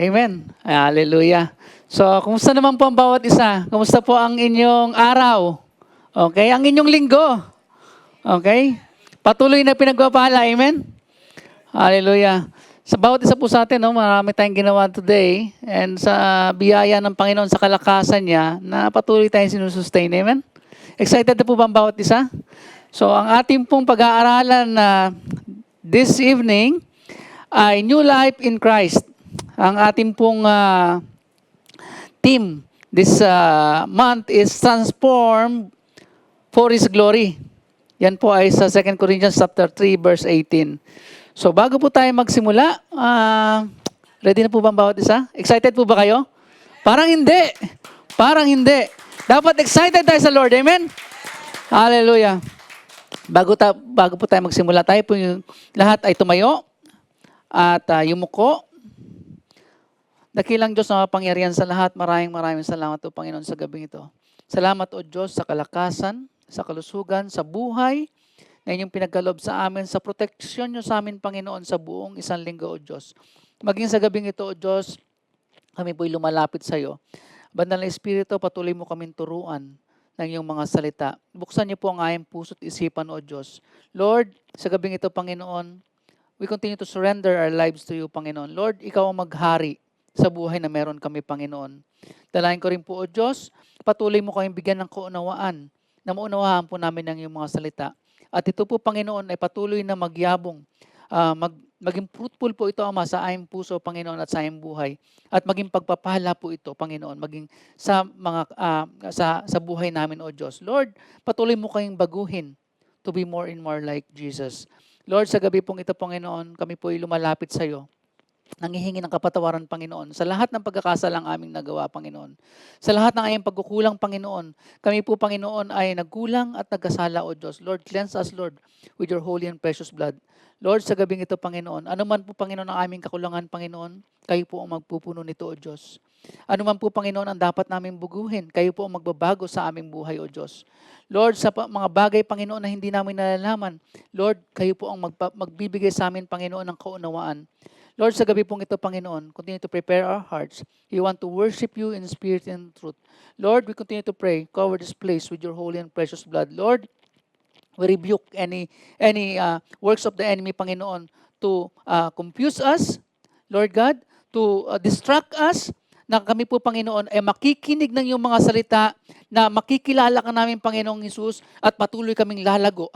Amen. Hallelujah. So, kumusta naman po ang bawat isa? Kumusta po ang inyong araw? Okay? Ang inyong linggo? Okay? Patuloy na pinagpapala. Amen? Hallelujah. Sa bawat isa po sa atin, no, marami tayong ginawa today and sa biyaya ng Panginoon sa kalakasan niya na patuloy tayong sinusustain. Amen? Excited na po ba ang bawat isa? So, ang ating pong pag-aaralan na this evening ay New Life in Christ. Ang ating pong theme this month is Transform for His Glory. Yan po ay sa 2 Corinthians chapter 3 verse 18. So bago po tayo magsimula, ready na po ba ang bawat isa? Excited po ba kayo? Parang hindi. Parang hindi. Dapat excited tayo sa Lord. Amen? Hallelujah. Bago po tayo magsimula, tayo po yung lahat ay tumayo at yumuko. Dakilang Diyos na mapangyarihan sa lahat, maraming salamat o Panginoon sa gabing ito. Salamat o Diyos sa kalakasan, sa kalusugan, sa buhay na inyong pinagkaloob sa amin, sa proteksyon nyo sa amin, Panginoon, sa buong isang linggo o Diyos. Maging sa gabing ito o Diyos, kami po'y lumalapit sa iyo. Banal na Espiritu, patuloy mo kaming turuan ng iyong mga salita. Buksan niyo po ang aming puso't isipan o Diyos. Lord, sa gabing ito, Panginoon, we continue to surrender our lives to you, Panginoon. Lord, ikaw ang maghari sa buhay na meron kami, Panginoon. Dalahin ko rin po, O Diyos, patuloy mo kaming bigyan ng kaunawaan na maunawaan po namin ang iyong mga salita. At ito po, Panginoon, ay patuloy na magyabong, maging fruitful po ito, Ama, sa aming puso, Panginoon, at sa aming buhay. At maging pagpapala po ito, Panginoon, maging sa mga sa buhay namin, O Diyos. Lord, patuloy mo kayong baguhin to be more and more like Jesus. Lord, sa gabi pong ito, Panginoon, kami po ay lumalapit sa iyo. Nangihingi ng kapatawaran, Panginoon, sa lahat ng pagkakasalang aming nagawa, Panginoon. Sa lahat ng aming pagkukulang, Panginoon. Kami po, Panginoon, ay nagkulang at nagkasala, O Diyos. Lord, cleanse us, Lord, with your holy and precious blood. Lord, sa gabing ito, Panginoon, ano man po, Panginoon, ang aming kakulangan, Panginoon, kayo po ang magpupuno nito, O Diyos. Ano man po, Panginoon, ang dapat namin buguhin, kayo po ang magbabago sa aming buhay, O Diyos. Lord, sa mga bagay, Panginoon, na hindi namin nalalaman, Lord, kayo po ang magbibigay sa amin, Panginoon, ng kaunawaan. Lord, sa gabi pong ito, Panginoon, continue to prepare our hearts. We want to worship you in spirit and truth. Lord, we continue to pray, cover this place with your holy and precious blood. Lord, we rebuke any works of the enemy, Panginoon, to confuse us, Lord God, to distract us, na kami po, Panginoon, ay makikinig ng iyong mga salita, na makikilala ka namin, Panginoong Hesus, at patuloy kaming lalago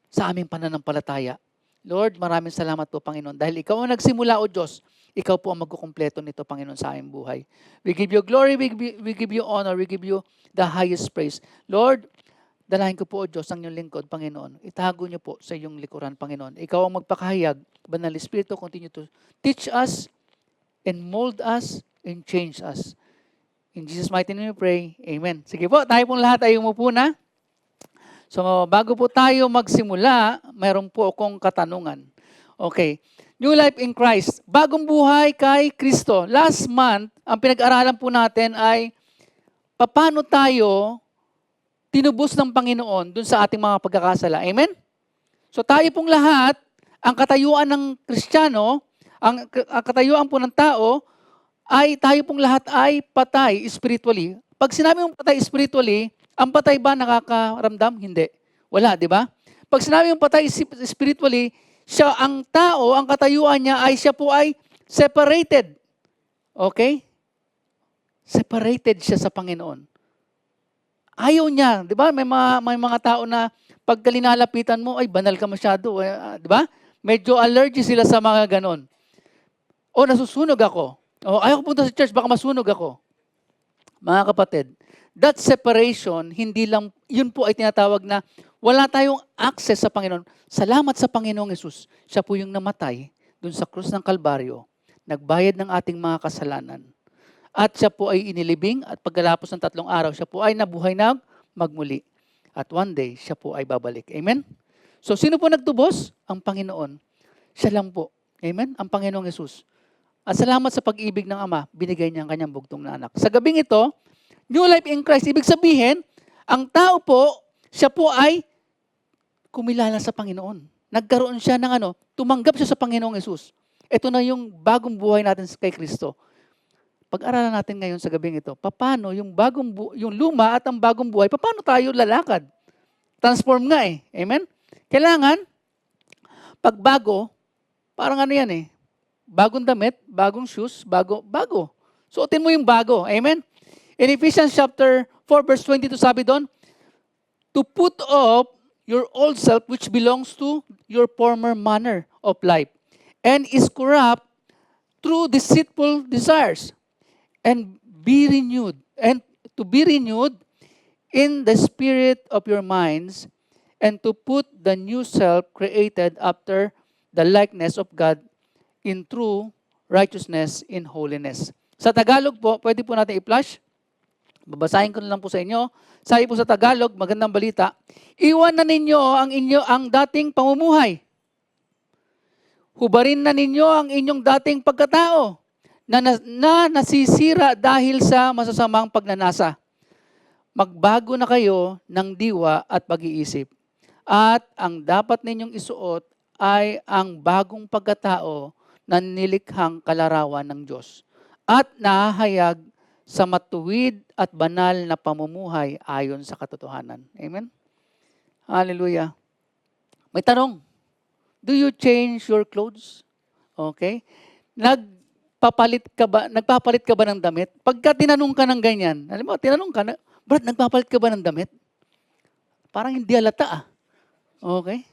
sa aming pananampalataya. Lord, maraming salamat po, Panginoon. Dahil ikaw ang nagsimula, O Diyos, ikaw po ang magkukumpleto nito, Panginoon, sa aming buhay. We give you glory, we give you honor, we give you the highest praise. Lord, dalahin ko po, O Diyos, ang iyong lingkod, Panginoon. Itago niyo po sa iyong likuran, Panginoon. Ikaw ang magpakahayag. Banal Espiritu, continue to teach us and mold us and change us. In Jesus' mighty name we pray. Amen. Sige po, tayo pong lahat ay umupo na. So, bago po tayo magsimula, mayroon po akong katanungan. Okay. New Life in Christ. Bagong buhay kay Kristo. Last month, ang pinag-aralan po natin ay paano tayo tinubos ng Panginoon dun sa ating mga pagkakasala. Amen? So, tayo pong lahat, ang katayuan ng Kristiyano, ang katayuan po ng tao, ay tayo pong lahat ay patay spiritually. Pag sinabi mong patay spiritually, ang patay ba nakakaramdam? Hindi. Wala, di ba? Pag sinabi mong patay spiritually, siya, ang tao, ang katayuan niya ay siya po ay separated. Okay? Separated siya sa Panginoon. Ayaw niya, di ba? May mga tao na pag linalapitan mo, ay banal ka masyado. Di ba? Medyo allergy sila sa mga ganon. O nasusunog ako. O ayaw ko punta sa church, baka masunog ako. Mga kapatid, that separation, hindi lang, yun po ay tinatawag na wala tayong access sa Panginoon. Salamat sa Panginoong Hesus. Siya po yung namatay dun sa krus ng Kalbaryo, nagbayad ng ating mga kasalanan. At siya po ay inilibing at pagkalapos ng 3 araw, siya po ay nabuhay na magmuli. At one day, siya po ay babalik. Amen? So, sino po nagtubos? Ang Panginoon. Siya lang po. Amen? Ang Panginoong Hesus. At salamat sa pag-ibig ng Ama, binigay niya ang kanyang bugtong na anak. Sa gabing ito, New Life in Christ, ibig sabihin, ang tao po, siya po ay kumilala sa Panginoon. Nagkaroon siya ng tumanggap siya sa Panginoong Hesus. Ito na yung bagong buhay natin kay Kristo. Pag-aralan natin ngayon sa gabing ito, paano yung yung luma at ang bagong buhay, paano tayo lalakad? Transform nga eh. Amen? Kailangan, pag bago, parang ano yan eh, bagong damit, bagong shoes, bago. Suotin mo yung bago. Amen? In Ephesians chapter 4 verse 22 sabi doon, to put off your old self which belongs to your former manner of life and is corrupt through deceitful desires and to be renewed in the spirit of your minds and to put the new self created after the likeness of God in true righteousness in holiness. Sa Tagalog po, pwede po natin i-flash. Babasahin ko na lang po sa inyo. Sabi po sa Tagalog, magandang balita, iwan na ninyo ang dating pamumuhay. Hubarin na ninyo ang inyong dating pagkatao na nasisira dahil sa masasamang pagnanasa. Magbago na kayo ng diwa at pag-iisip. At ang dapat ninyong isuot ay ang bagong pagkatao na nilikhang kalarawan ng Diyos at nahahayag sa matuwid at banal na pamumuhay ayon sa katotohanan. Amen? Hallelujah. May tanong. Do you change your clothes? Okay? Nagpapalit ka ba ng damit? Pagka tinanong ka ng ganyan, alam mo, tinanong ka, Brad, nagpapalit ka ba ng damit? Parang hindi halata ah. Okay?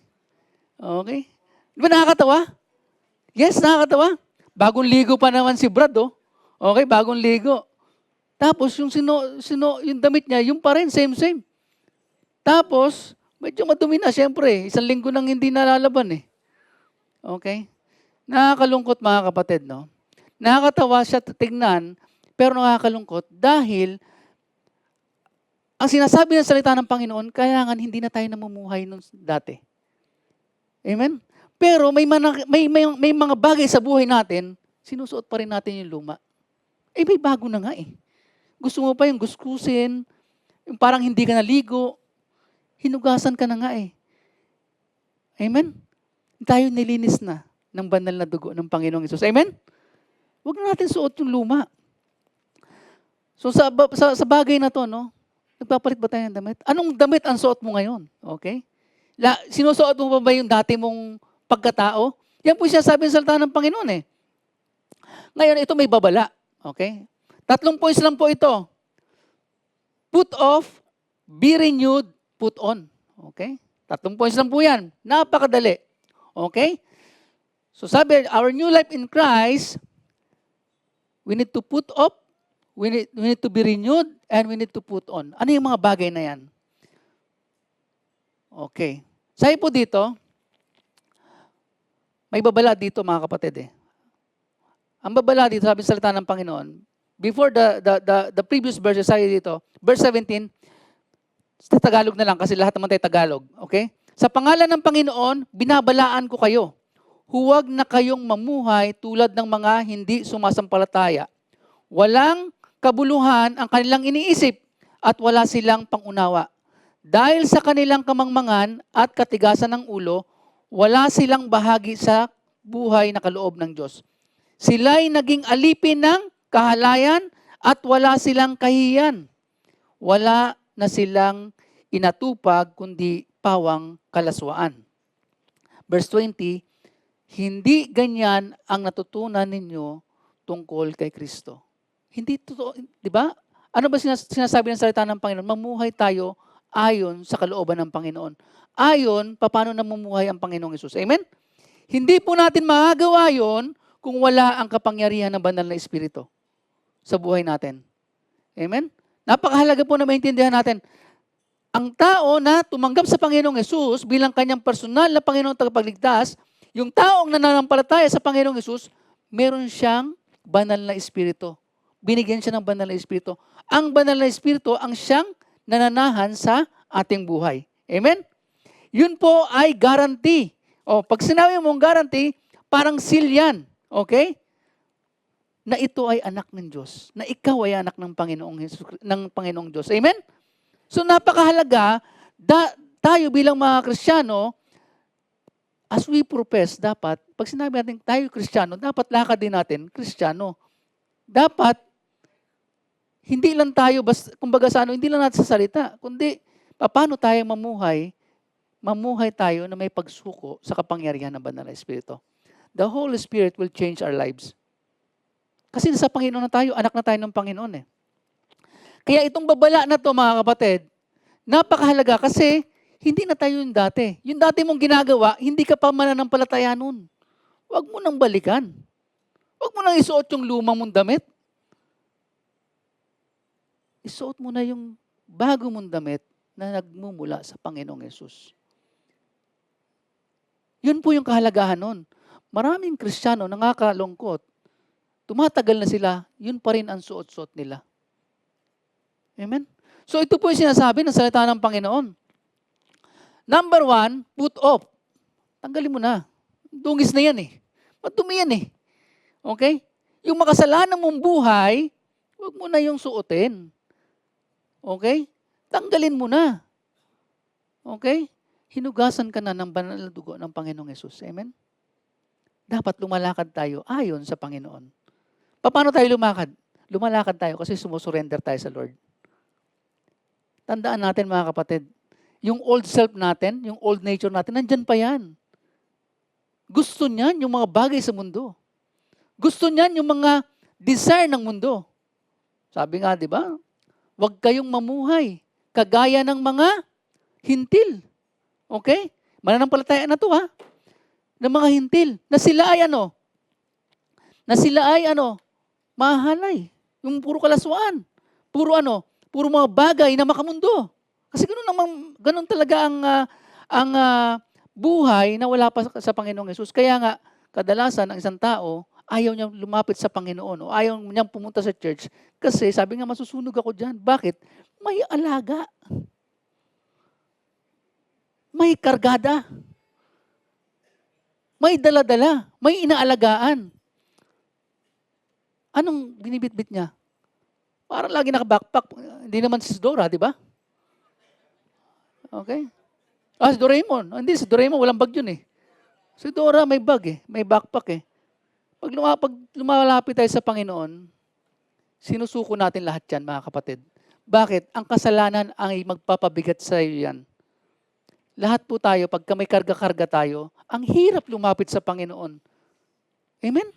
Okay? Di ba nakakatawa? Yes, nakakatawa. Bagong ligo pa naman si Brad, oh. Okay, bagong ligo. Tapos yung yung damit niya, yung pa rin, same. Tapos, medyo madumi na, syempre. Isang linggo nang hindi nalalaban eh. Okay? Nakakalungkot mga kapatid, no? Nakakatawa siya tignan, pero nakakalungkot dahil ang sinasabi ng salita ng Panginoon, kailangan hindi na tayo namumuhay nung dati. Amen? Pero may mga bagay sa buhay natin, sinusuot pa rin natin yung luma. Eh, may bago na nga eh. Gusto mo pa yung guskusin, yung parang hindi ka naligo, hinugasan ka na nga eh. Amen? Tayo nilinis na ng banal na dugo ng Panginoong Hesus. Amen? Huwag na natin suot yung luma. So sa bagay na to, no? Nagpapalit ba tayo ng damit? Anong damit ang suot mo ngayon? Okay? Sinusuot mo ba yung dati mong pagkatao? Yan po siya sabi ng salita ng Panginoon eh. Ngayon, ito may babala. Okay? 3 points lang po ito. Put off, be renewed, put on. Okay? 3 points lang po yan. Napakadali. Okay? So sabi, our new life in Christ, we need to put off, we need to be renewed, and we need to put on. Ano yung mga bagay na yan? Okay. Sabi po dito, may babala dito mga kapatid eh. Ang babala dito, sabi sa salita ng Panginoon, before the previous verse, sabi dito, verse 17, sa Tagalog na lang kasi lahat naman tayo Tagalog. Okay? Sa pangalan ng Panginoon, binabalaan ko kayo. Huwag na kayong mamuhay tulad ng mga hindi sumasampalataya. Walang kabuluhan ang kanilang iniisip at wala silang pangunawa. Dahil sa kanilang kamangmangan at katigasan ng ulo, wala silang bahagi sa buhay na kaloob ng Diyos. Sila'y naging alipin ng kahalayan at wala silang kahiyan. Wala na silang inatupag kundi pawang kalaswaan. Verse 20, hindi ganyan ang natutunan ninyo tungkol kay Kristo. Hindi totoo, di ba? Ano ba sinasabi ng salita ng Panginoon? Mamuhay tayo ayon sa kalooban ng Panginoon. Ayon, paano namumuhay ang Panginoong Hesus. Amen? Hindi po natin magagawa yon kung wala ang kapangyarihan ng banal na Espiritu sa buhay natin. Amen? Napakahalaga po na maintindihan natin. Ang tao na tumanggap sa Panginoong Hesus bilang kanyang personal na Panginoong tagapagligtas, yung taong nananampalataya sa Panginoong Hesus, meron siyang banal na Espiritu. Binigyan siya ng banal na Espiritu. Ang banal na Espiritu ang siyang nananahan sa ating buhay. Amen? Yun po ay guarantee. O, pag sinabi mong guarantee, parang seal yan. Okay? Na ito ay anak ng Diyos. Na ikaw ay anak ng Panginoong Diyos. Amen? So napakahalaga, tayo bilang mga Kristiyano, as we profess, dapat pag sinabi natin tayo Kristiyano, dapat lakad din natin Kristiyano. Dapat, hindi lang tayo, kumbaga sa hindi lang natin sa salita, kundi, paano tayo mamuhay tayo na may pagsuko sa kapangyarihan ng Banal na Espiritu. The Holy Spirit will change our lives. Kasi sa Panginoon na tayo, anak na tayo ng Panginoon eh. Kaya itong babala na to mga kapatid, napakahalaga kasi hindi na tayo yung dati. Yung dati mong ginagawa, hindi ka pa mananampalataya nun. Huwag mo nang balikan. Huwag mo nang isuot yung lumang mong damit. Isuot mo na yung bago mong damit na nagmumula sa Panginoong Yesus. Yun po yung kahalagahan nun. Maraming Kristiyano nangakalungkot. Tumatagal na sila, yun pa rin ang suot-suot nila. Amen? So ito po yung sinasabi ng salita ng Panginoon. Number 1, put off. Tanggalin mo na. Dungis na yan eh. Madumi yan eh. Okay? Yung makasalanan mong buhay, huwag mo na yung suotin. Okay? Tanggalin mo na. Okay? Hinugasan ka na ng banal na dugo ng Panginoong Yesus. Amen? Dapat lumalakad tayo ayon sa Panginoon. Paano tayo lumakad? Lumalakad tayo kasi sumusurrender tayo sa Lord. Tandaan natin mga kapatid, yung old self natin, yung old nature natin, nandyan pa yan. Gusto niyan yung mga bagay sa mundo. Gusto niyan yung mga desire ng mundo. Sabi nga, di ba? Huwag kayong mamuhay kagaya ng mga hintil. Okay? Mananampalataya na to ha. Ng mga hintil. Na sila ay mahalay. Yung puro kalaswaan. Puro mga bagay na makamundo. Kasi ganun talaga ang buhay na wala pa sa Panginoong Yesus. Kaya nga, kadalasan ang isang tao, ayaw niyang lumapit sa Panginoon o ayaw niyang pumunta sa church kasi sabi nga, masusunog ako dyan. Bakit? May alaga. May kargada. May dala-dala. May inaalagaan. Anong binibitbit niya? Parang lagi naka-backpack. Hindi naman si Dora, di ba? Okay? Si Doraemon. Hindi, si Doraemon walang bag yun eh. Si Dora may bag eh. May backpack eh. Pag lumalapit tayo sa Panginoon, sinusuko natin lahat yan, mga kapatid. Bakit? Ang kasalanan ang magpapabigat sa iyo yan. Lahat po tayo, pagka may karga-karga tayo, ang hirap lumapit sa Panginoon. Amen?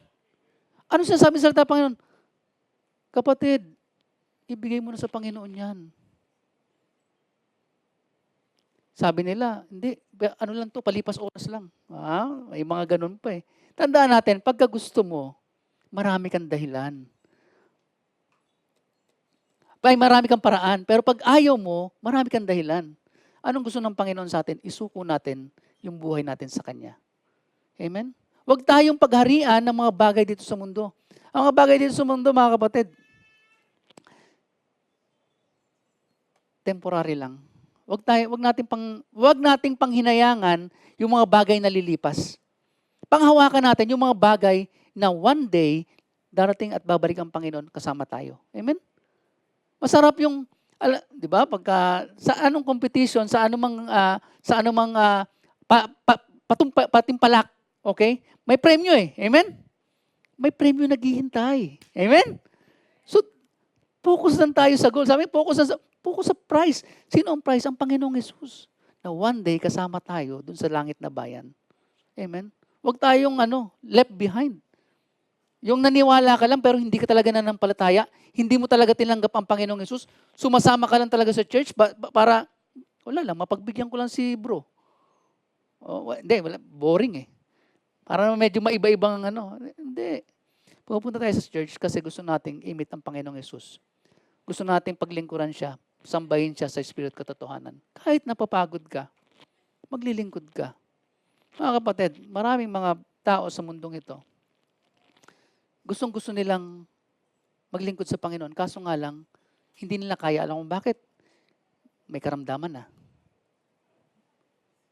Ano sinasabi sa salita ng Panginoon? Kapatid, ibigay mo na sa Panginoon yan. Sabi nila, hindi, lang to, palipas oras lang. May mga ganun pa eh. Tandaan natin, pagka gusto mo, marami kang dahilan. Marami kang paraan. Pero pag ayaw mo, marami kang dahilan. Anong gusto ng Panginoon sa atin? Isuko natin yung buhay natin sa Kanya. Amen? Huwag tayong pagharian ng mga bagay dito sa mundo. Ang mga bagay dito sa mundo, mga kapatid, temporary lang. Huwag nating panghinayangan yung mga bagay na lilipas. Panghawakan natin yung mga bagay na one day darating at babalik ang Panginoon kasama tayo. Amen? Masarap yung, di ba, pagka sa anong competition, sa anumang patimpalak, okay? May premyo eh. Amen? May premyo naghihintay. Amen? So, focus lang tayo sa goal. Sabi, focus sa prize. Sino ang prize? Ang Panginoong Yesus. Na one day kasama tayo dun sa langit na bayan. Amen? Huwag tayong left behind. Yung naniwala ka lang pero hindi ka talaga nanampalataya, hindi mo talaga tinanggap ang Panginoong Yesus, sumasama ka lang talaga sa church para, wala lang, mapagbigyan ko lang si bro. Boring eh. Para medyo maiba-ibang Hindi. Pupunta tayo sa church kasi gusto nating imit ang Panginoong Yesus. Gusto nating paglingkuran siya, sambahin siya sa Espiritu katotohanan. Kahit napapagod ka, maglilingkod ka. Mga kapatid, maraming mga tao sa mundong ito, gustong-gusto nilang maglingkod sa Panginoon. Kaso nga lang, hindi nila kaya. Alam mo bakit? May karamdaman na.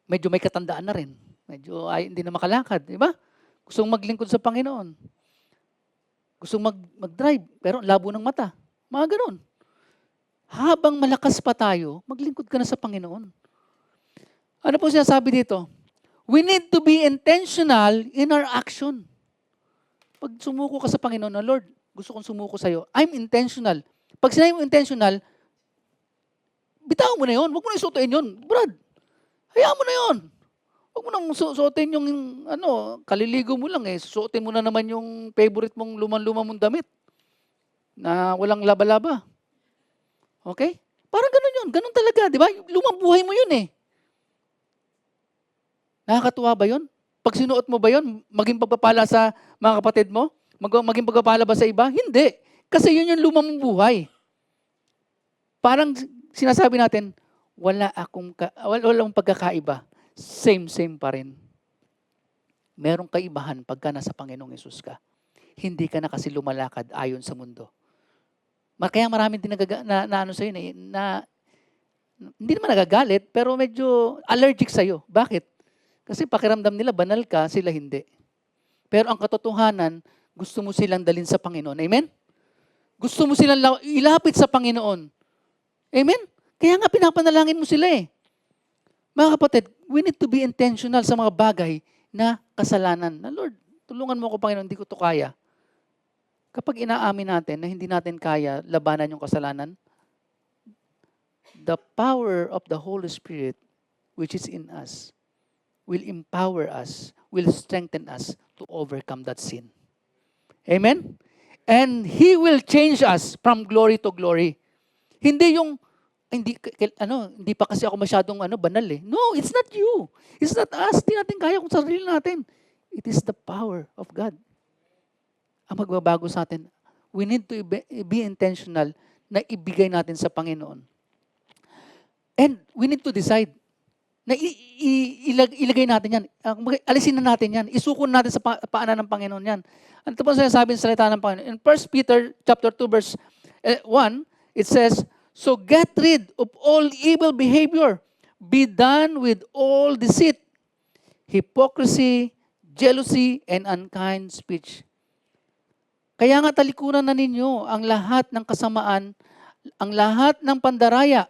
Medyo may katandaan na rin. Medyo hindi na makalakad. Di ba? Gustong maglingkod sa Panginoon. Gustong mag-drive, pero labo ng mata. Mga ganun. Habang malakas pa tayo, maglingkod ka na sa Panginoon. Ano po sinasabi dito? We need to be intentional in our action. Pag sumuko ka sa Panginoon, na Lord, gusto kong sumuko sa'yo, I'm intentional. Pag sinabi mo intentional, bitaw mo na yun. Huwag mo na isuotin yun. Brad, hayaan mo na yun. Huwag mo nang suotin yung, kaliligo mo lang eh. Suotin mo na naman yung favorite mong luman-luma mong damit na walang laba-laba. Okay? Parang ganun yun. Ganun talaga, di ba? Lumang buhay mo yun eh. Nakakatuwa ba yun? Pag sinuot mo ba yun, maging pagpapala sa mga kapatid mo? Maging pagpapala ba sa iba? Hindi. Kasi yun yung lumang mong buhay. Parang sinasabi natin, walang pagkakaiba. Same pa rin. Merong kaibahan pagka nasa Panginoong Hesus ka. Hindi ka na kasi lumalakad ayon sa mundo. Kaya maraming din ano sa'yo na hindi naman nagagalit, pero medyo allergic sa'yo. Bakit? Kasi pakiramdam nila, banal ka, sila hindi. Pero ang katotohanan, gusto mo silang dalhin sa Panginoon. Amen? Gusto mo silang ilapit sa Panginoon. Amen? Kaya nga pinapanalangin mo sila eh. Mga kapatid, we need to be intentional sa mga bagay na kasalanan. Na Lord, tulungan mo ako Panginoon, hindi ko to kaya. Kapag inaamin natin na hindi natin kaya labanan yung kasalanan, the power of the Holy Spirit which is in us will empower us, will strengthen us to overcome that sin. Amen? And He will change us from glory to glory. Hindi yung, hindi pa kasi ako masyadong banal eh. No, it's not you. It's not us. Hindi natin kaya kung sarili natin. It is the power of God. Ang magbabago sa atin. We need to be intentional na ibigay natin sa Panginoon. And we need to decide na ilagay natin yan. Alisin na natin yan. Isukon natin sa paanan ng Panginoon yan. Ano ito po sinasabi sa salita ng Panginoon? In 1 Peter chapter 2 verse 1, it says, so get rid of all evil behavior. Be done with all deceit, hypocrisy, jealousy, and unkind speech. Kaya nga talikuran na ninyo ang lahat ng kasamaan, ang lahat ng pandaraya,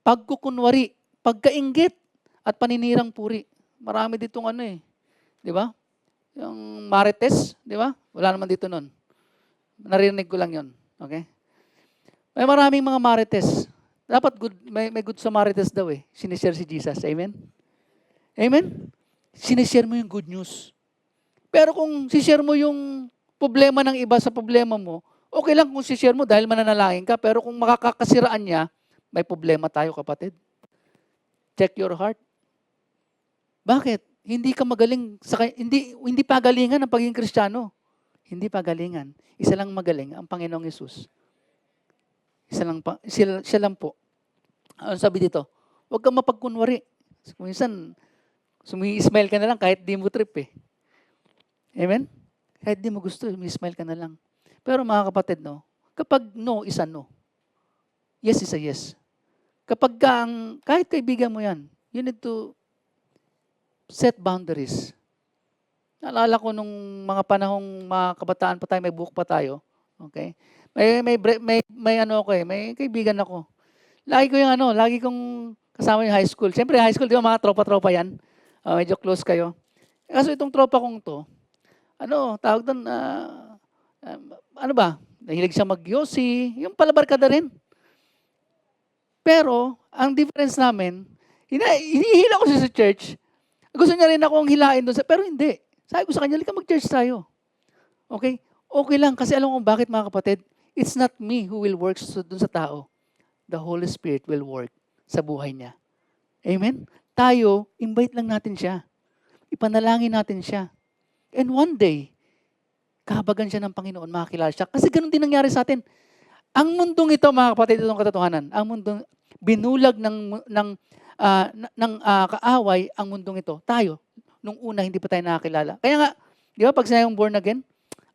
pagkukunwari, pagkainggit, at paninirang puri. Marami ditong di ba? Yung marites, di ba? Wala naman dito nun. Narinig ko lang yon. Okay? May maraming mga marites. Dapat may good Samarites daw eh. Sinishare si Jesus. Amen? Amen? Sinishare mo yung good news. Pero kung sishare mo yung problema ng iba sa problema mo, okay lang kung sishare mo dahil mananalangin ka. Pero kung makakasiraan niya, may problema tayo kapatid. Check your heart. Bakit? Hindi ka magaling hindi pagalingan ang pagiging Kristiyano. Hindi pagalingan. Isa lang magaling, ang Panginoong Hesus. Siya lang po. Ano sabi dito? Huwag kang mapagkunwari. Minsan, sumi-smile ka na lang kahit di mo trip eh. Amen? Kahit di mo gusto, sumi-smile ka na lang. Pero mga kapatid, kapag no is a no. Yes is a yes. Kapag kahit kaibigan mo yan, you need to set boundaries. Naalala ko nung mga panahong mga kabataan pa tayo, may buhok pa tayo. Okay? May kaibigan ako. Lagi kong kasama yung high school. Siyempre, high school, di ba, mga tropa-tropa yan. Medyo close kayo. Kaso itong tropa kong to, tawag doon, nahilig siya mag-yosi, yung palabarkada rin. Pero, ang difference namin, hinihila ko siya sa church. Gusto niya rin akong hilain doon, pero hindi. Sabi ko sa kanya, halika mag-church tayo. Okay? Okay lang, kasi alam mo bakit mga kapatid? It's not me who will work doon sa tao. The Holy Spirit will work sa buhay niya. Amen? Tayo, invite lang natin siya. Ipanalangin natin siya. And one day, kahabagan siya ng Panginoon, makakilala siya. Kasi ganun din nangyari sa atin. Ang mundong ito, mga kapatid, itong katotohanan, ang mundong binulag ng kaaway ang mundong ito. Tayo, nung una, hindi pa tayo nakakilala. Kaya nga, di ba, pag sinayang born again,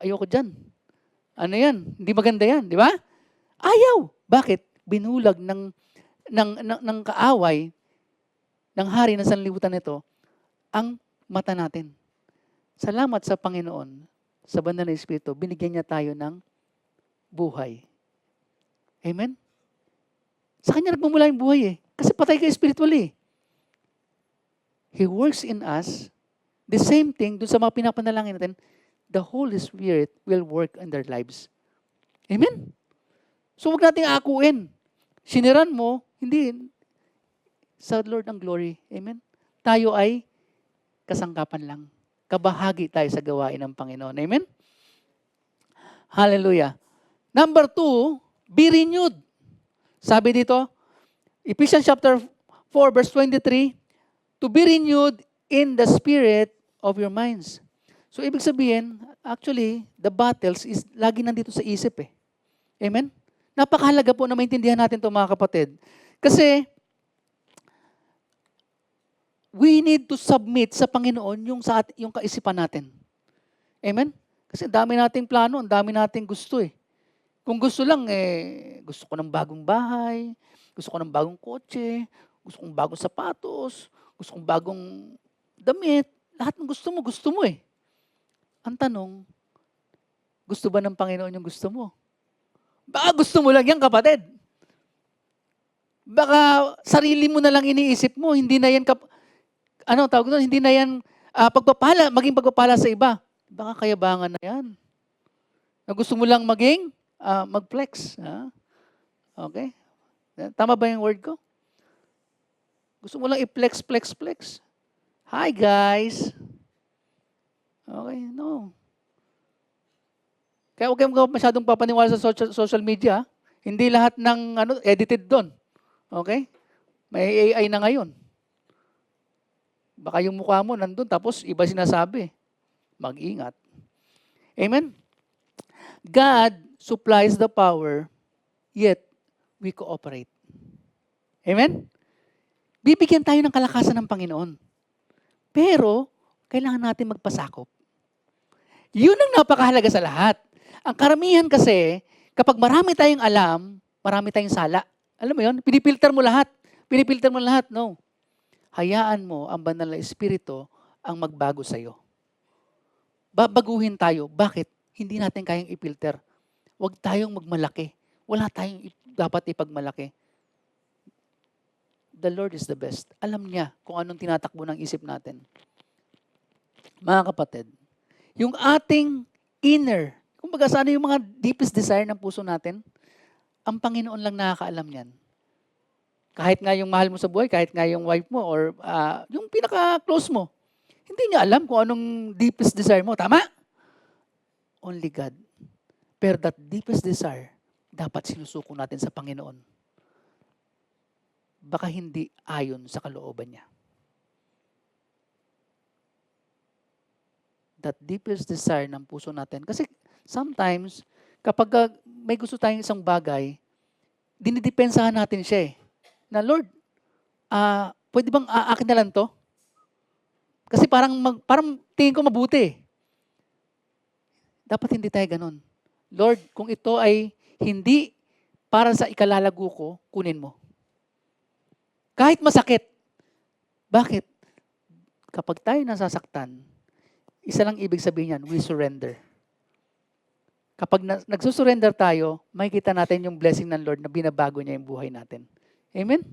ayoko dyan. Ano yan? Hindi maganda yan, di ba? Ayaw. Bakit? Binulag ng kaaway, ng hari ng sanlibutan nito, ang mata natin. Salamat sa Panginoon, sa banal na Espiritu, binigyan niya tayo ng buhay. Amen? Sa kanya nagmumula yung buhay eh. Kasi patay ka spiritually. He works in us. The same thing, dun sa mga pinapanalangin natin, the Holy Spirit will work in their lives. Amen? So huwag nating akuin. Siniran mo, hindi. Sa Lord ang glory. Amen? Tayo ay kasangkapan lang. Kabahagi tayo sa gawain ng Panginoon. Amen? Hallelujah. Number 2, be renewed. Sabi dito, Ephesians chapter 4 verse 23, to be renewed in the spirit of your minds. So ibig sabihin, actually, the battles is lagi nandito sa isip eh. Amen? Napakahalaga po na maintindihan natin ito mga kapatid. Kasi, we need to submit sa Panginoon yung kaisipan natin. Amen? Kasi dami nating plano, ang dami nating gusto eh. Kung gusto lang, gusto ko ng bagong bahay, gusto ko ng bagong kotse, gusto kong bagong sapatos, gusto kong bagong damit. Lahat ng gusto mo eh. Ang tanong, gusto ba ng Panginoon yung gusto mo? Baka gusto mo lang yan, kapatid. Baka sarili mo na lang iniisip mo, hindi na yan, hindi na yan maging pagpapala sa iba. Baka kayabangan na yan. Na gusto mo lang maging mag-flex. Okay? Tama ba yung word ko? Gusto mo lang i-flex. Hi, guys. Okay, no. Kaya huwag kayong masyadong papaniwala sa social media. Hindi lahat ng edited doon. Okay? May AI na ngayon. Baka yung mukha mo nandun, tapos iba sinasabi. Mag-ingat. Amen? God supplies the power, yet we cooperate. Amen? Bibigyan tayo ng kalakasan ng Panginoon. Pero, kailangan natin magpasakop. Yun ang napakahalaga sa lahat. Ang karamihan kasi, kapag marami tayong alam, marami tayong sala. Alam mo yun? Pinipilter mo lahat. No. Hayaan mo ang banal na Espiritu ang magbago sa'yo. Babaguhin tayo. Bakit? Hindi natin kayang ipilter. Huwag tayong magmalaki. Wala tayong dapat ipagmalaki. The Lord is the best. Alam niya kung anong tinatakbo ng isip natin. Mga kapatid, yung ating inner, kumbaga sana yung mga deepest desire ng puso natin, ang Panginoon lang nakakaalam yan. Kahit nga yung mahal mo sa buhay, kahit nga yung wife mo, or yung pinaka-close mo, hindi niya alam kung anong deepest desire mo. Tama? Only God. Pero that deepest desire, dapat sinusuko natin sa Panginoon. Baka hindi ayon sa kalooban niya. That deepest desire ng puso natin. Kasi sometimes, kapag may gusto tayong isang bagay, dinidepensahan natin siya eh. Na Lord, pwede bang akin na lang to? Kasi parang tingin ko mabuti. Dapat hindi tayo ganun. Lord, kung ito ay hindi para sa ikalalago ko, kunin mo. Kahit masakit. Bakit? Kapag tayo nasasaktan, isa lang ibig sabihin yan, we surrender. Kapag nagsusurrender tayo, makikita natin yung blessing ng Lord na binabago niya yung buhay natin. Amen?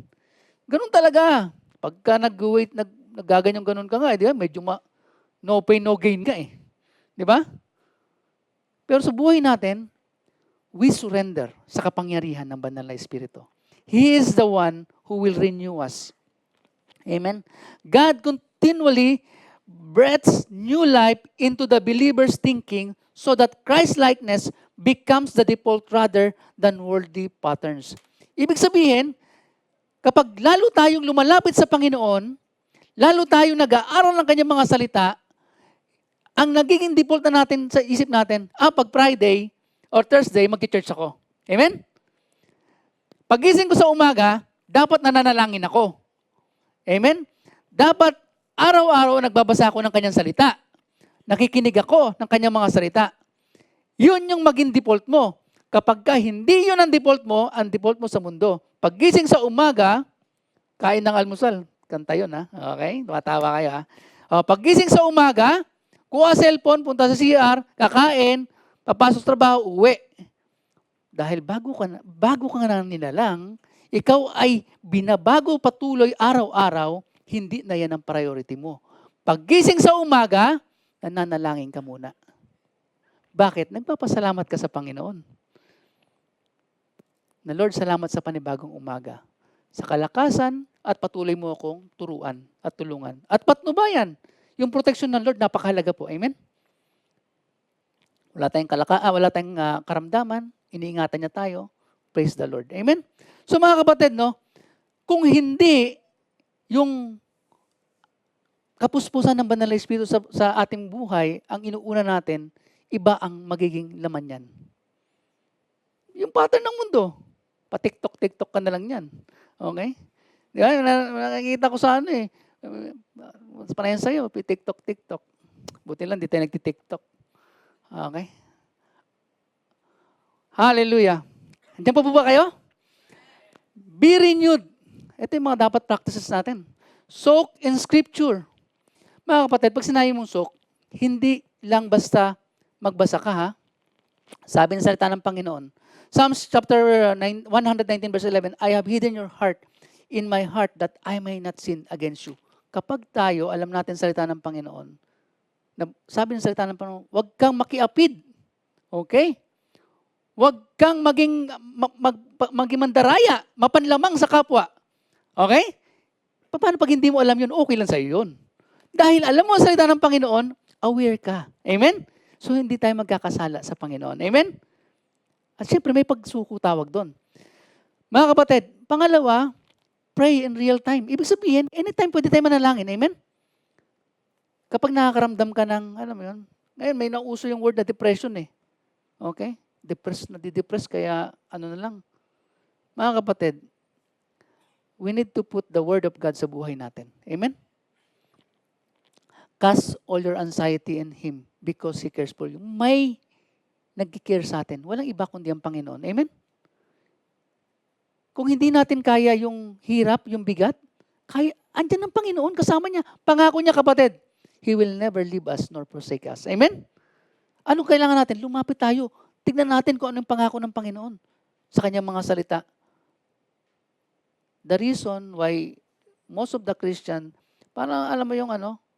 Ganun talaga. Pagka naggaganyan ganun ka nga, di ba? Medyo no pain, no gain ka eh. Di ba? Pero sa buhay natin, we surrender sa kapangyarihan ng Banal na Espiritu. He is the one who will renew us. Amen? God continually breathes new life into the believer's thinking so that Christ-likeness becomes the default rather than worldly patterns. Ibig sabihin, kapag lalo tayong lumalapit sa Panginoon, lalo tayong nag-aaral ng kanyang mga salita, ang nagiging default na natin sa isip natin, pag Friday or Thursday, mag-church ako. Amen? Pagising ko sa umaga, dapat nananalangin ako. Amen? Dapat araw-araw nagbabasa ako ng kanyang salita. Nakikinig ako ng kanyang mga salita. Yun yung maging default mo. Kapag hindi yun ang default mo sa mundo. Pagising sa umaga, kain ng almusal. Kanta yun, ha? Okay? Tumatawa kayo, ha? Pagising sa umaga, kuha cellphone, punta sa CR, kakain, papasok sa trabaho, uwi. Dahil bago ka na nilalang, ikaw ay binabago patuloy araw-araw, hindi na yan ang priority mo. Paggising sa umaga, nananalangin ka muna. Bakit? Nagpapasalamat ka sa Panginoon. Na Lord, salamat sa panibagong umaga. Sa kalakasan at patuloy mo akong turuan at tulungan. At patnubayan. Yung protection ng Lord, napakahalaga po. Amen? Wala tayong karamdaman. Iniingatan niya tayo. Praise the Lord. Amen? So mga kapatid, no, kung hindi yung kapuspusan ng Banal na Espiritu sa ating buhay, ang inuuna natin, iba ang magiging laman yan. Yung pattern ng mundo. Pa-TikTok ka na lang yan. Okay? Di ba? Nakikita ko sa ano eh. Panayan sa'yo, TikTok. Buti lang, di tayo nagti-TikTok. Okay? Hallelujah. Andiyan pa po ba kayo? Be renewed. Ito yung mga dapat practices natin. Soak in Scripture. Mga kapatid, pag sinabi mong soak, hindi lang basta magbasa ka ha. Sabi ng salita ng Panginoon. Psalms chapter 119 verse 11, I have hidden your heart in my heart that I may not sin against you. Kapag tayo, alam natin salita ng Panginoon, sabi ng salita ng Panginoon, huwag kang makiapid. Okay? Huwag kang maging mandaraya, mapanlamang sa kapwa. Okay? Paano pag hindi mo alam yun, okay lang sa'yo yun. Dahil alam mo ang salita ng Panginoon, aware ka. Amen? So hindi tayo magkakasala sa Panginoon. Amen? At syempre may pagsuko tawag doon. Mga kapatid, pangalawa, pray in real time. Ibig sabihin, anytime pwede tayo manalangin. Amen? Kapag nakakaramdam ka ng, alam mo yun, ngayon may nauso yung word na depression eh. Okay? Nadidepress, kaya ano na lang. Mga kapatid, we need to put the Word of God sa buhay natin. Amen? Cast all your anxiety in Him because He cares for you. May nag-care sa atin. Walang iba kundi ang Panginoon. Amen? Kung hindi natin kaya yung hirap, yung bigat, andyan ang Panginoon, kasama niya. Pangako niya, kapatid, He will never leave us nor forsake us. Amen? Anong kailangan natin? Lumapit tayo. Tignan natin kung anong pangako ng Panginoon sa kanyang mga salita. The reason why most of the Christian, parang alam mo yung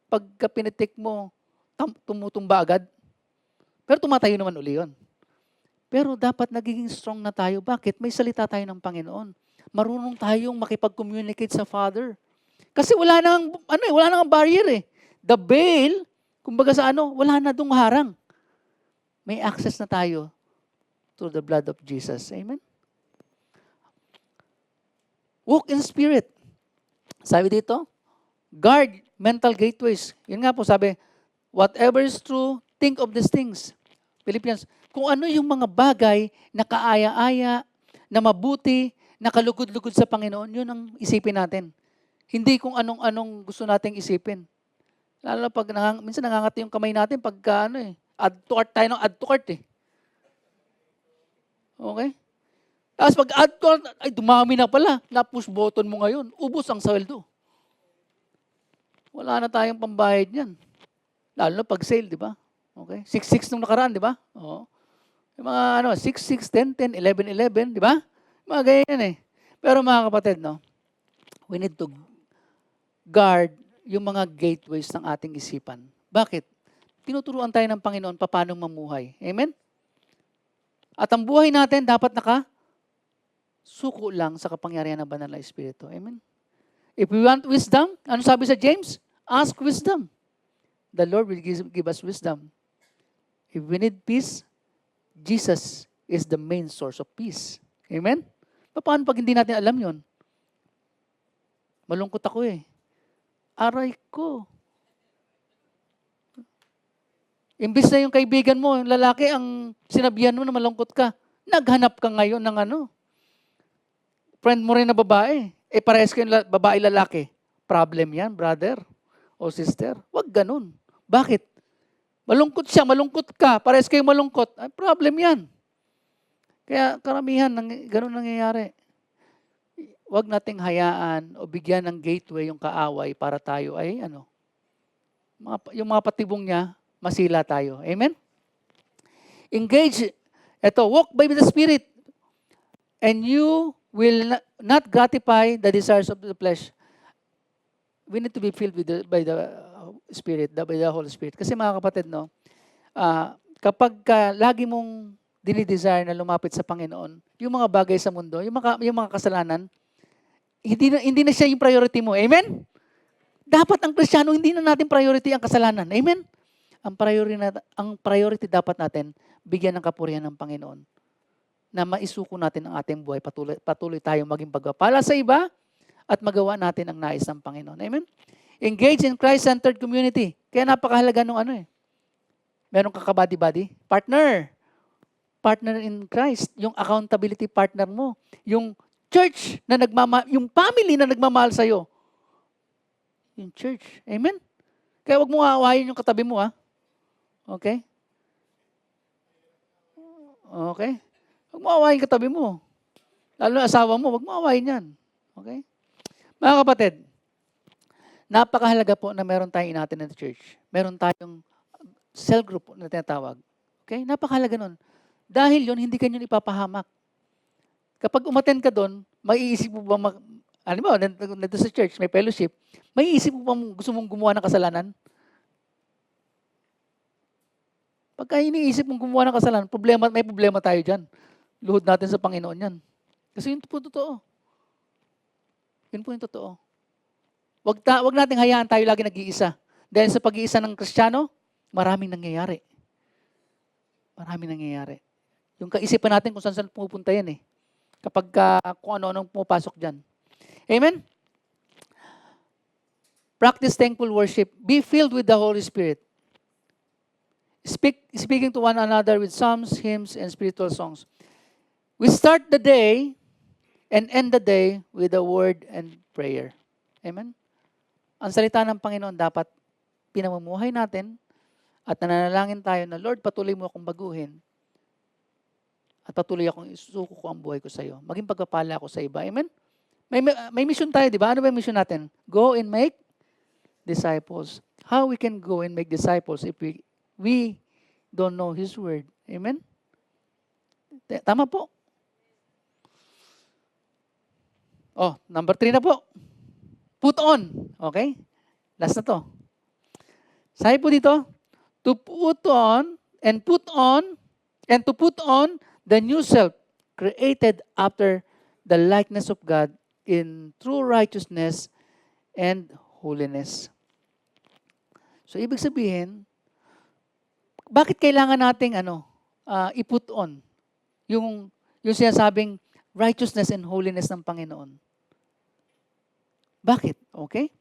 pagka pinitik mo, tumutumba agad. Pero tumatayo naman uli yun. Pero dapat nagiging strong na tayo. Bakit? May salita tayo ng Panginoon. Marunong tayong makipag-communicate sa Father. Kasi wala nang barrier eh. The veil, kumbaga sa wala na dong harang. May access na tayo through the blood of Jesus. Amen? Walk in spirit. Sabi dito, guard mental gateways. Yun nga po sabi, whatever is true, think of these things. Philippians, kung ano yung mga bagay na kaaya-aya, na mabuti, na kalugod-lugod sa Panginoon, yun ang isipin natin. Hindi kung anong gusto nating isipin. Lalo pag minsan nangangati yung kamay natin pagka add to cart tayo ng add to cart eh. Okay? Tapos pag add to cart, ay dumami na pala. Na-push button mo ngayon. Ubos ang sweldo. Wala na tayong pambayad niyan. Lalo na pag sale, di ba? Okay? 6-6 nung nakaraan, di ba? Oo. Yung mga 6-6, 10-10, 11-11, di ba? Mga ganyan eh. Pero mga kapatid, we need to guard yung mga gateways ng ating isipan. Bakit? Tinuturuan tayo ng Panginoon paano mamuhay. Amen? At ang buhay natin dapat suko lang sa kapangyarihan ng Banal na Espiritu. Amen? If we want wisdom, ano sabi sa James? Ask wisdom. The Lord will give us wisdom. If we need peace, Jesus is the main source of peace. Amen? Paano pag hindi natin alam yon? Malungkot ako eh. Aray ko. Imbis na yung kaibigan mo, yung lalaki, ang sinabihan mo na malungkot ka, naghanap ka ngayon ng friend mo rin na babae. Parehas kayong babae lalaki. Problem yan, brother o sister. Huwag ganun. Bakit? Malungkot siya, malungkot ka, parehas kayong malungkot. Ay, problem yan. Kaya karamihan, ganun nangyayari. Huwag nating hayaan o bigyan ng gateway yung kaaway para tayo ay yung mga patibong niya, masila tayo. Amen? Engage. Walk by the Spirit. And you will not gratify the desires of the flesh. we need to be filled with by the Spirit, by the Holy Spirit. Kasi mga kapatid, no, kapag lagi mong dinidesire na lumapit sa Panginoon, yung mga bagay sa mundo, yung mga kasalanan, hindi na siya yung priority mo. Amen? Dapat ang Kristiyano, hindi na natin priority ang kasalanan. Amen? Ang priority dapat natin, bigyan ng kapurihan ng Panginoon na maisuko natin ang ating buhay. Patuloy tayong maging pagpapala sa iba at magawa natin ang nais ng Panginoon. Amen? Engage in Christ-centered community. Kaya napakahalaga nung meron ka ka-body-body? Partner in Christ. Yung accountability partner mo. Yung church na yung family na nagmamahal sa'yo. Yung church. Amen? Kaya wag mo aawayin yung katabi mo, Okay? Okay? Wag mo aawayin yung katabi mo. Lalo na asawa mo, wag mo aawayin yan. Okay? Mga kapatid, napakahalaga po na meron tayong inatin na church. Meron tayong cell group na tinatawag. Okay? Napakahalaga nun. Dahil yun, hindi kanyo ipapahamak. Kapag umattend ka doon, maiisip mo ba, alam mo, nandito sa church, may fellowship, maiisip mo ba gusto mong gumawa ng kasalanan? Pagka iniisip mong gumawa ng kasalanan, may problema tayo dyan. Luhod natin sa Panginoon yan. Kasi yun po totoo. Yun po yung totoo. Wag nating hayaan tayo lagi nag-iisa. Dahil sa pag-iisa ng Kristiyano, maraming nangyayari. Maraming nangyayari. Yung kaisipan natin kung saan pupunta yan Kapag kung ano-anong pumapasok dyan. Amen? Practice thankful worship. Be filled with the Holy Spirit. Speaking to one another with psalms, hymns, and spiritual songs. We start the day and end the day with a word and prayer. Amen? Ang salita ng Panginoon dapat pinamumuhay natin at nananalangin tayo na, Lord, patuloy mo akong baguhin at patuloy akong isusuko ko ang buhay ko sa iyo. Maging pagpapala ako sa iba. Amen? May mission tayo, di ba? Ano ba yung mission natin? Go and make disciples. How we can go and make disciples if we don't know His Word? Amen? Tama po. Number 3 na po. Put on. Okay? Last na to. Sabi po dito, to put on and to put on the new self created after the likeness of God in true righteousness and holiness. So, ibig sabihin, bakit kailangan nating i-put on yung sinasabing righteousness and holiness ng Panginoon? Bakit? Okay?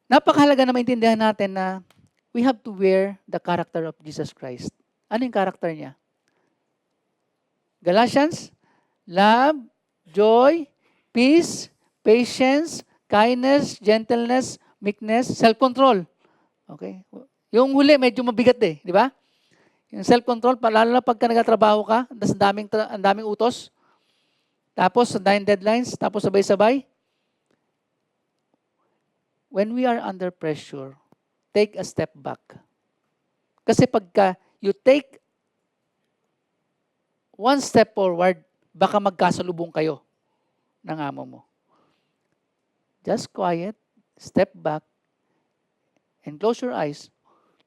Napakahalaga na maintindihan natin na we have to wear the character of Jesus Christ. Ano yung character niya? Galatians, love, joy, peace, patience, kindness, gentleness, meekness, self-control. Okay? Yung huli, medyo mabigat di ba? Yung self-control, lalo na pagka nagtatrabaho ka, ang daming utos, tapos 9 deadlines, tapos sabay-sabay. When we are under pressure, take a step back. Kasi pagka you take one step forward, baka magkasalubong kayo ng amo mo. Just quiet, step back, and close your eyes.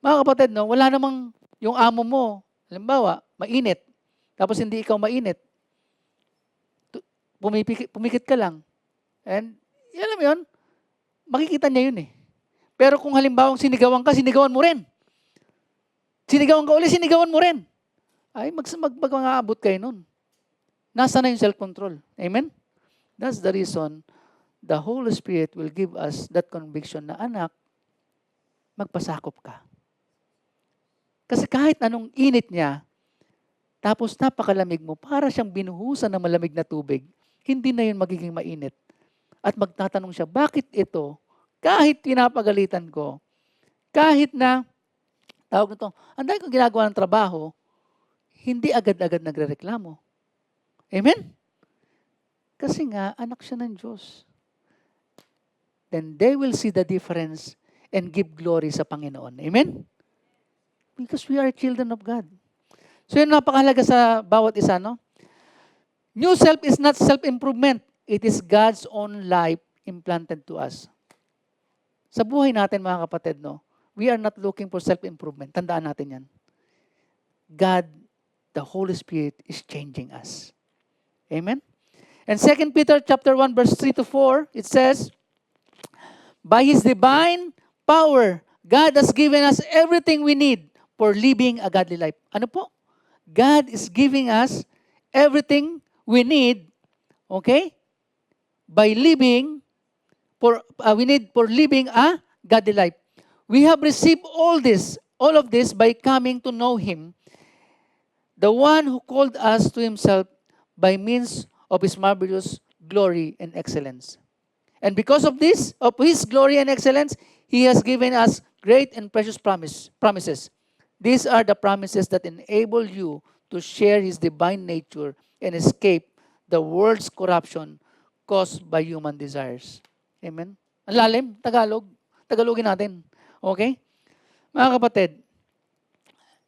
Mga kapatid, wala namang yung amo mo, halimbawa, mainit, tapos hindi ikaw mainit. Pumikit ka lang. And, alam mo yun, makikita niya yun Pero kung halimbawa sinigawan ka, sinigawan mo rin. Sinigawan ka ulit, sinigawan mo rin. Ay, mag-aabot kayo nun. Nasa na yung self-control. Amen? That's the reason the Holy Spirit will give us that conviction na, anak, magpasakop ka. Kasi kahit anong init niya, tapos napakalamig mo, para siyang binuhusan ng malamig na tubig, hindi na yun magiging mainit. At magtatanong siya, bakit ito? Kahit pinapagalitan ko, kahit na, tawag nito, ang dahil kong ginagawa ng trabaho, hindi agad-agad nagrereklamo. Amen? Kasi nga, anak siya ng Diyos. Then they will see the difference and give glory sa Panginoon. Amen? Because we are children of God. So yun napakahalaga sa bawat isa, New self is not self-improvement. It is God's own life implanted to us. Sa buhay natin, mga kapatid, no, we are not looking for self-improvement. Tandaan natin yan. God, the Holy Spirit, is changing us. Amen? And 2 Peter chapter 1, verse 3 to 4, it says, by His divine power, God has given us everything we need for living a godly life. Ano po? God is giving us everything we need, okay? By living, we need for living a godly life. We have received all of this by coming to know Him, the one who called us to Himself by means of His marvelous glory and excellence. And because of this, of His glory and excellence, He has given us great and precious promises. These are the promises that enable you to share His divine nature and escape the world's corruption caused by human desires. Amen? Ang lalim, Tagalog. Tagalogin natin. Okay? Mga kapatid,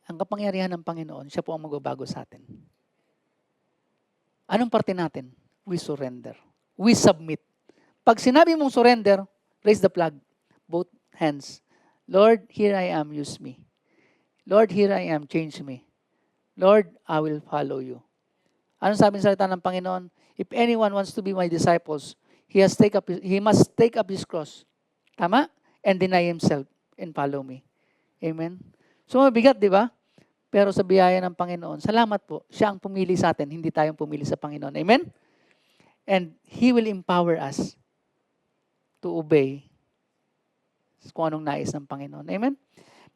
ang kapangyarihan ng Panginoon, siya po ang magbabago sa atin. Anong parte natin? We surrender. We submit. Pag sinabi mong surrender, raise the flag. Both hands. Lord, here I am, use me. Lord, here I am, change me. Lord, I will follow you. Anong sabi ng salita ng Panginoon? If anyone wants to be my disciples, he must take up his cross. Tama? And deny himself and follow me. Amen? So mabigat, di ba? Pero sa biyaya ng Panginoon, salamat po, siya ang pumili sa atin, hindi tayong pumili sa Panginoon. Amen? And He will empower us to obey kung anong nais ng Panginoon. Amen?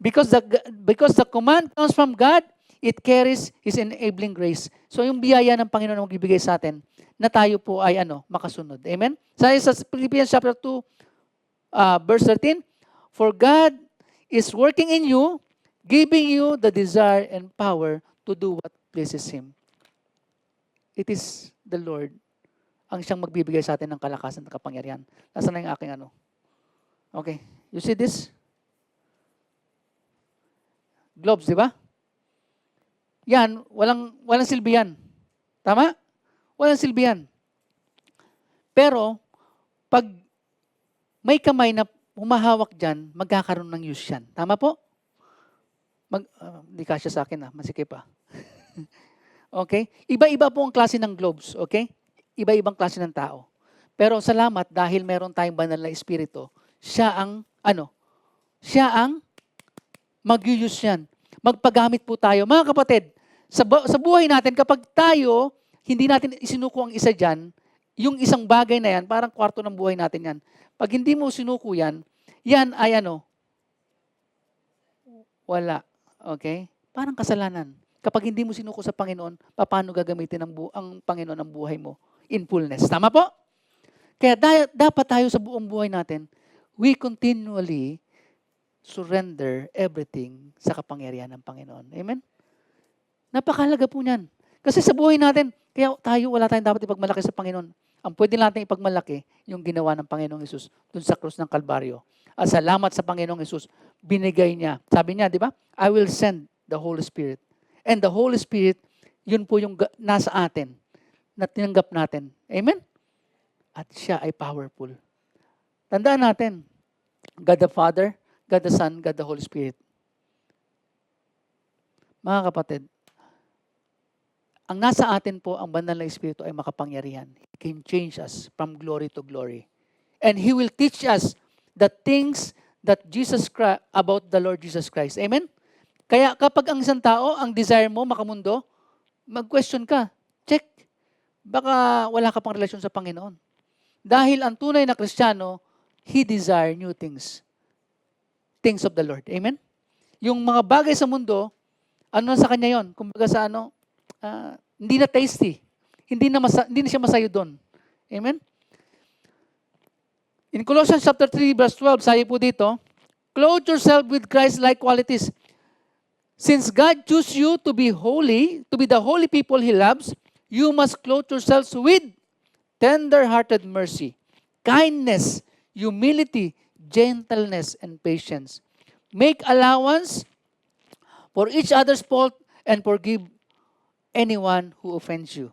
Because the command comes from God, it carries His enabling grace. So yung biyaya ng Panginoon ang magbibigay sa atin na tayo po ay makasunod. Amen? Sa Philippians chapter 2, verse 13, for God is working in you, giving you the desire and power to do what pleases Him. It is the Lord ang siyang magbibigay sa atin ng kalakasan at kapangyarihan. Nasaan na yung aking Okay. You see this? Globes, di ba? Yan, walang silbi yan. Tama? Walang silbi yan. Pero, pag may kamay na humahawak dyan, magkakaroon ng use yan. Tama po? Di kasya sa akin masikip pa. Okay? Iba-iba po ang klase ng globes, okay? Iba-ibang klase ng tao. Pero salamat dahil meron tayong banal na espiritu, siya ang mag-use yan. Magpagamit po tayo. Mga kapatid, sa buhay natin, kapag tayo, hindi natin isinuko ang isa dyan, yung isang bagay na yan, parang kwarto ng buhay natin yan. Pag hindi mo sinuko yan, yan ay wala. Okay? Parang kasalanan. Kapag hindi mo sinuko sa Panginoon, paano gagamitin ang Panginoon ang buhay mo? In fullness. Tama po? Kaya dapat tayo sa buong buhay natin, we continually surrender everything sa kapangyarihan ng Panginoon. Amen? Napakahalaga po niyan. Kasi sa buhay natin, kaya wala tayong dapat ipagmalaki sa Panginoon. Ang pwede natin ipagmalaki, yung ginawa ng Panginoong Hesus dun sa krus ng Kalbaryo. At salamat sa Panginoong Hesus, binigay niya. Sabi niya, di ba? I will send the Holy Spirit. And the Holy Spirit, yun po yung nasa atin, na tinanggap natin. Amen? At siya ay powerful. Tandaan natin, God the Father, God the Son, God the Holy Spirit. Mga kapatid, ang nasa atin po, ang banal na Espiritu ay makapangyarihan. He can change us from glory to glory. And He will teach us the things that about the Lord Jesus Christ. Amen? Kaya kapag ang isang tao, ang desire mo makamundo, mag-question ka. Check. Baka wala ka pang relasyon sa Panginoon. Dahil ang tunay na Kristiyano, he desire new things. Things of the Lord. Amen? Yung mga bagay sa mundo, ano na sa kanya yon? Kumbaga sa hindi na tasty. Hindi na siya masayo doon. Amen? In Colossians chapter 3, verse 12, sabi po dito, clothe yourself with Christ-like qualities. Since God chose you to be holy, to be the holy people He loves, you must clothe yourselves with tender-hearted mercy, kindness, humility, gentleness, and patience. Make allowance for each other's fault and forgive anyone who offends you.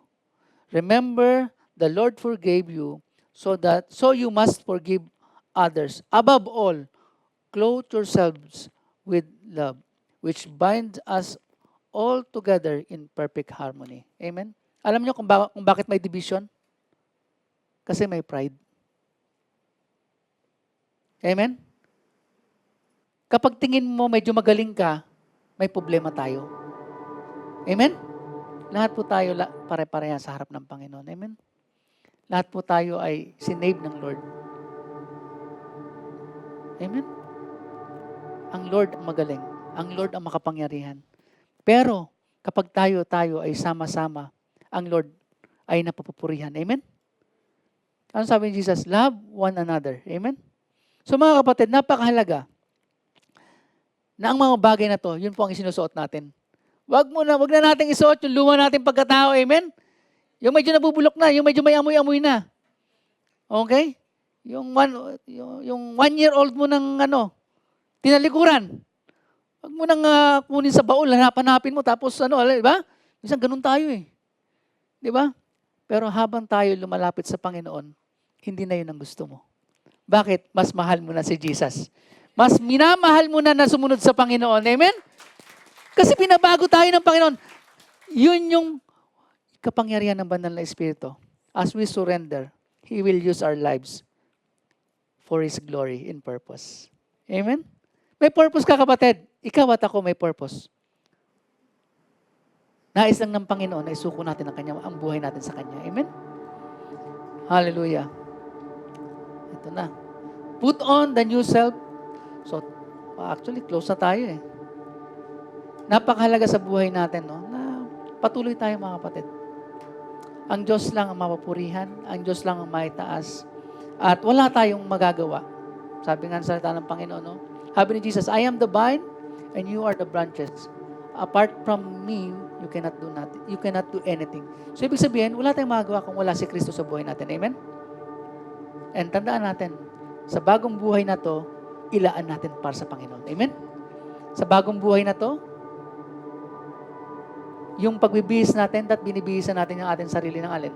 Remember, the Lord forgave you, so you must forgive others. Above all, clothe yourselves with love, which binds us all together in perfect harmony. Amen? Alam niyo kung bakit may division? Kasi may pride. Amen? Kapag tingin mo medyo magaling ka, may problema tayo. Amen? Lahat po tayo pare-pareha sa harap ng Panginoon. Amen? Lahat po tayo ay sinave ng Lord. Amen? Ang Lord ang magaling. Ang Lord ang makapangyarihan. Pero, kapag tayo ay sama-sama, ang Lord ay napapupurihan. Amen? Ano sabi ni Jesus? Love one another. Amen? So mga kapatid, napakahalaga na ang mga bagay na to, yun po ang isinusuot natin. Wag na nating isuot yung luma nating pagkatao. Amen? Yung medyo nabubulok na, yung medyo may amoy-amoy na. Okay? Yung 1-year-old mo ng tinalikuran. Wag mo nang kunin sa baul, hanapin mo, tapos di ba? Minsan ganun tayo eh. Di ba? Pero habang tayo lumalapit sa Panginoon, hindi na yun ang gusto mo. Bakit? Mas mahal mo na si Jesus. Mas minamahal mo na sumunod sa Panginoon. Amen? Kasi pinabago tayo ng Panginoon. Yun yung kapangyarihan ng Banal na Espiritu. As we surrender, He will use our lives for His glory and purpose. Amen? May purpose ka, kapatid. Ikaw at ako may purpose. Nais lang ng Panginoon na isuko natin ang buhay natin sa Kanya. Amen? Hallelujah. Ito na. Put on the new self. So, actually, close na tayo eh. Napakahalaga sa buhay natin, na patuloy tayo mga kapatid. Ang Diyos lang ang mapupurihan, ang Diyos lang ang maitaas, at wala tayong magagawa. Sabi nga sa salita ng Panginoon, Sabi ni Jesus, I am the vine, and you are the branches. Apart from me, you cannot do nothing. You cannot do anything. So, ibig sabihin, wala tayong magagawa kung wala si Kristo sa buhay natin. Amen? And tandaan natin, sa bagong buhay na to, ilaan natin para sa Panginoon. Amen? Sa bagong buhay na to, yung pagbibihis natin at binibihisan natin yung ating sarili ng alin.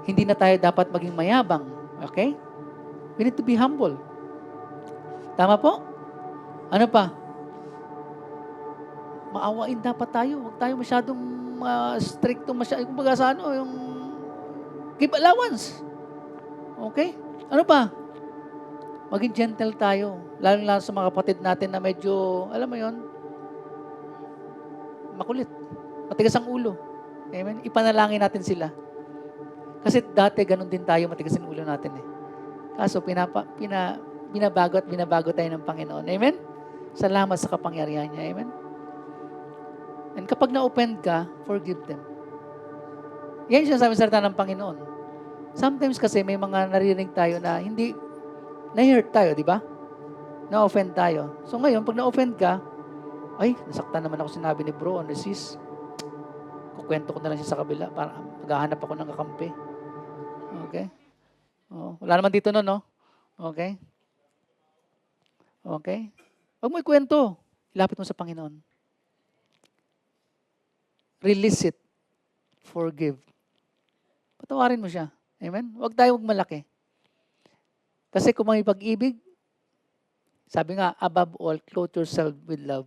Hindi na tayo dapat maging mayabang. Okay? We need to be humble. Tama po? Ano pa? Maawain dapat tayo. Huwag tayo masyadong stricto, kumbaga sa yung give allowance. Okay? Ano pa? Maging gentle tayo. Lalo sa mga kapatid natin na medyo, alam mo yon, makulit. Matigas ang ulo. Amen? Ipanalangin natin sila. Kasi dati ganun din tayo, matigas ang ulo natin eh. Kaso binabago tayo ng Panginoon. Amen? Salamat sa kapangyarihan niya. Amen? And kapag na-offend ka, forgive them. Yan siya sabi sa salita ng Panginoon. Sometimes kasi may mga naririnig tayo na hindi, na-hurt tayo, di ba? Na-offend tayo. So ngayon, pag na-offend ka, ay, nasaktan naman ako sinabi ni bro, sis. Kukwento ko na lang siya sa kabila para maghahanap ako ng kakampi. Okay? Wala naman dito no? Okay? Okay? Huwag mo ikwento. Ilapit mo sa Panginoon. Release it. Forgive. Patawarin mo siya. Amen? Huwag tayo magmalaki. Kasi kung may pag-ibig, sabi nga, above all, clothe yourself with love.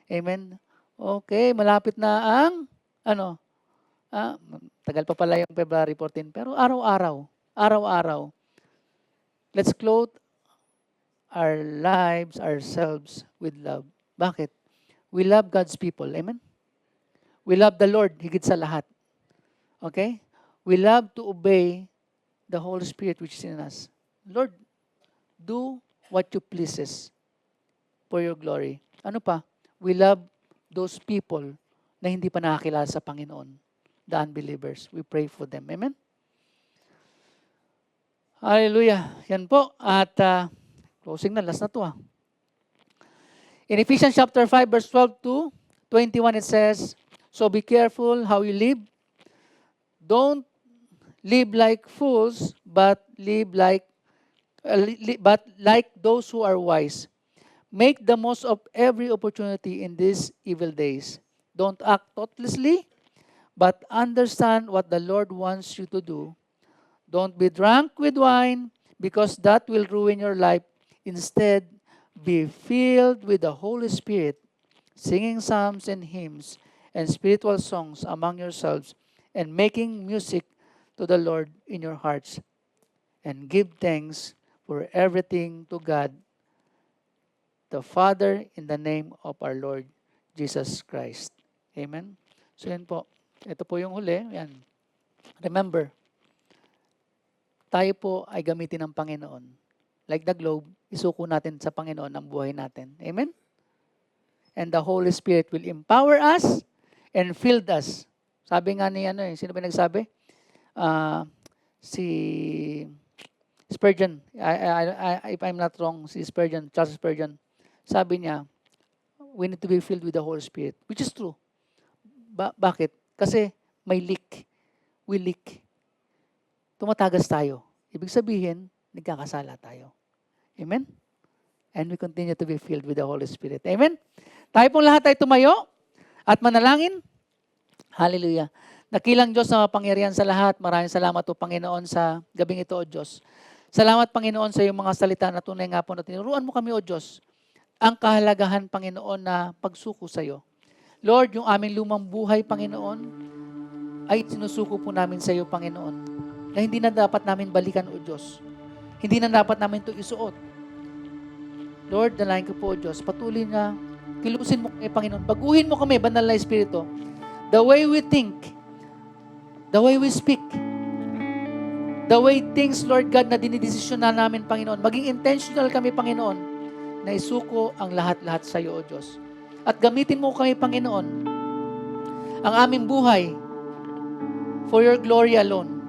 Amen? Okay, malapit na ang, tagal pa pala yung February 14, pero araw-araw, let's clothe our lives, ourselves with love. Bakit? We love God's people. Amen? We love the Lord higit sa lahat. Okay? We love to obey the Holy Spirit which is in us. Lord, do what you pleases for your glory. Ano pa? We love those people na hindi pa nakakilala sa Panginoon, the unbelievers. We pray for them. Amen? Hallelujah. Yan po. At closing na. Last na to. In Ephesians chapter 5, verse 12 to 21, it says, so be careful how you live. Don't live like fools, but live like those who are wise. Make the most of every opportunity in these evil days. Don't act thoughtlessly, but understand what the Lord wants you to do. Don't be drunk with wine, because that will ruin your life. Instead, be filled with the Holy Spirit, singing psalms and hymns and spiritual songs among yourselves, and making music to the Lord in your hearts. And give thanks for everything to God, the Father, in the name of our Lord Jesus Christ. Amen? So yan po. Ito po yung huli. Yan. Remember, tayo po ay gamitin ng Panginoon. Like the globe, isuko natin sa Panginoon ang buhay natin. Amen? And the Holy Spirit will empower us and fill us. Sabi nga ni sino ba nagsabi? Si Spurgeon. If I'm not wrong, si Spurgeon, Charles Spurgeon. Sabi niya, we need to be filled with the Holy Spirit. Which is true. Bakit? Kasi may leak. We leak. Tumatagas tayo. Ibig sabihin, nagkakasala tayo. Amen? And we continue to be filled with the Holy Spirit. Amen? Tayo pong lahat ay tumayo at manalangin. Hallelujah. Nakilang Diyos na mapangyarihan sa lahat. Maraming salamat po, Panginoon, sa gabing ito, O Diyos. Salamat, Panginoon, sa iyong mga salita na tunay nga po na tinuruan mo kami, O Diyos, ang kahalagahan, Panginoon, na pagsuko sa iyo. Lord, yung aming lumang buhay, Panginoon, ay sinusuko po namin sa iyo, Panginoon, na hindi na dapat namin balikan, O Diyos. Hindi na dapat namin ito isuot. Lord, dalayan ko po, O Diyos, patuloy na kilusin mo kami, Panginoon. Baguhin mo kami, Banal na Espiritu. The way we think, the way we speak, the way things, Lord God, na dinidesisyon na namin, Panginoon. Maging intentional kami, Panginoon, na isuko ang lahat-lahat sa iyo, O Diyos. At gamitin mo kami, Panginoon, ang aming buhay for your glory alone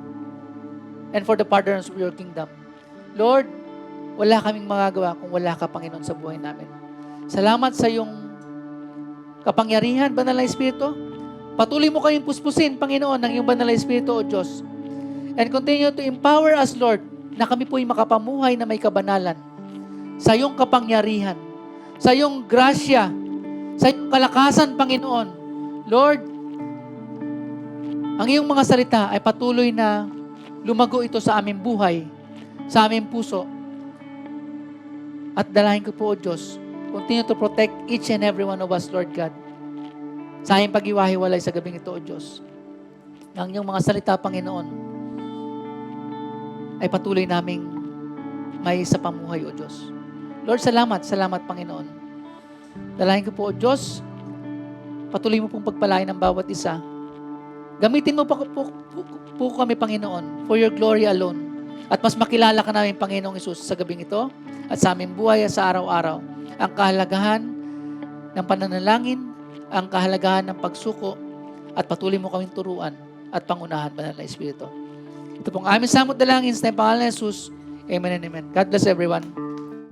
and for the pardons of your kingdom. Lord, wala kaming magagawa kung wala ka, Panginoon, sa buhay namin. Salamat sa iyong kapangyarihan, Banal na Espiritu. Patuloy mo kayong puspusin, Panginoon, ng iyong Banal na Espiritu, O Diyos. And continue to empower us, Lord, na kami po'y makapamuhay na may kabanalan sa iyong kapangyarihan, sa iyong grasya, sa iyong kalakasan, Panginoon. Lord, ang iyong mga salita ay patuloy na lumago ito sa aming buhay, sa aming puso. At dalahin ko po, O Diyos, continue to protect each and every one of us, Lord God, sa aming pag-iwahiwalay sa gabing ito, O Diyos. Ang iyong mga salita, Panginoon, ay patuloy naming may sa pamuhay, O Diyos. Lord, salamat, Panginoon. Dalahin ko po, O Diyos, patuloy mo pong pagpalain ng bawat isa. Gamitin mo po kami, Panginoon, for your glory alone. At mas makilala ka namin, Panginoong Isus, sa gabing ito at sa aming buhay at sa araw-araw. Ang kahalagahan ng pananalangin, ang kahalagahan ng pagsuko, at patuloy mo kaming turuan at pangunahan, Banal na Espiritu. Ito pong aming samot dalangin sa pangalan ni Jesus. Amen and amen. God bless everyone.